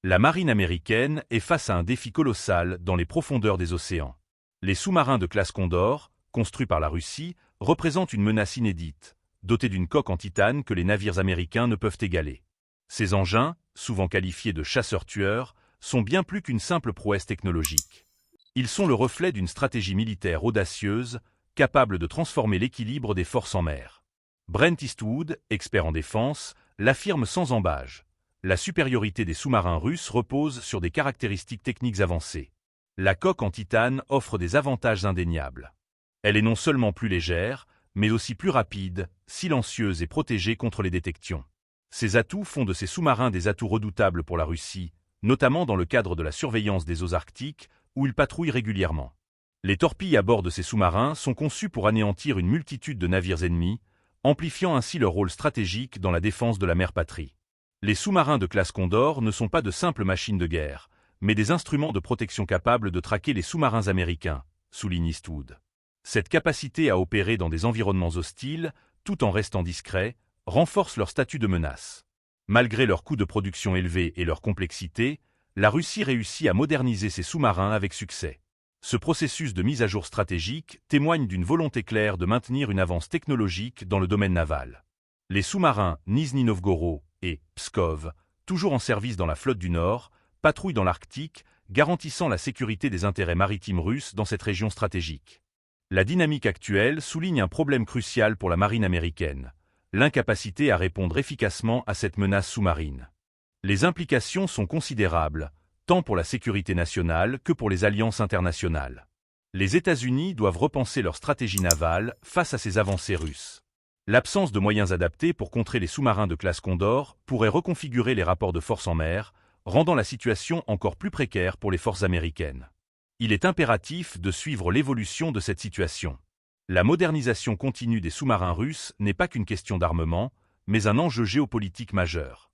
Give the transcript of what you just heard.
La marine américaine est face à un défi colossal dans les profondeurs des océans. Les sous-marins de classe Condor, construits par la Russie, représentent une menace inédite, dotés d'une coque en titane que les navires américains ne peuvent égaler. Ces engins, souvent qualifiés de chasseurs-tueurs, sont bien plus qu'une simple prouesse technologique. Ils sont le reflet d'une stratégie militaire audacieuse, capable de transformer l'équilibre des forces en mer. Brent Eastwood, expert en défense, l'affirme sans ambages. La supériorité des sous-marins russes repose sur des caractéristiques techniques avancées. La coque en titane offre des avantages indéniables. Elle est non seulement plus légère, mais aussi plus rapide, silencieuse et protégée contre les détections. Ces atouts font de ces sous-marins des atouts redoutables pour la Russie, notamment dans le cadre de la surveillance des eaux arctiques, où ils patrouillent régulièrement. Les torpilles à bord de ces sous-marins sont conçues pour anéantir une multitude de navires ennemis, amplifiant ainsi leur rôle stratégique dans la défense de la mer patrie. Les sous-marins de classe Condor ne sont pas de simples machines de guerre, mais des instruments de protection capables de traquer les sous-marins américains, souligne Eastwood. Cette capacité à opérer dans des environnements hostiles, tout en restant discrets, renforce leur statut de menace. Malgré leurs coûts de production élevés et leur complexité, la Russie réussit à moderniser ses sous-marins avec succès. Ce processus de mise à jour stratégique témoigne d'une volonté claire de maintenir une avance technologique dans le domaine naval. Les sous-marins Nizhny Novgorod et Pskov, toujours en service dans la flotte du Nord, patrouillent dans l'Arctique, garantissant la sécurité des intérêts maritimes russes dans cette région stratégique. La dynamique actuelle souligne un problème crucial pour la marine américaine, l'incapacité à répondre efficacement à cette menace sous-marine. Les implications sont considérables, tant pour la sécurité nationale que pour les alliances internationales. Les États-Unis doivent repenser leur stratégie navale face à ces avancées russes. L'absence de moyens adaptés pour contrer les sous-marins de classe Condor pourrait reconfigurer les rapports de force en mer, rendant la situation encore plus précaire pour les forces américaines. Il est impératif de suivre l'évolution de cette situation. La modernisation continue des sous-marins russes n'est pas qu'une question d'armement, mais un enjeu géopolitique majeur.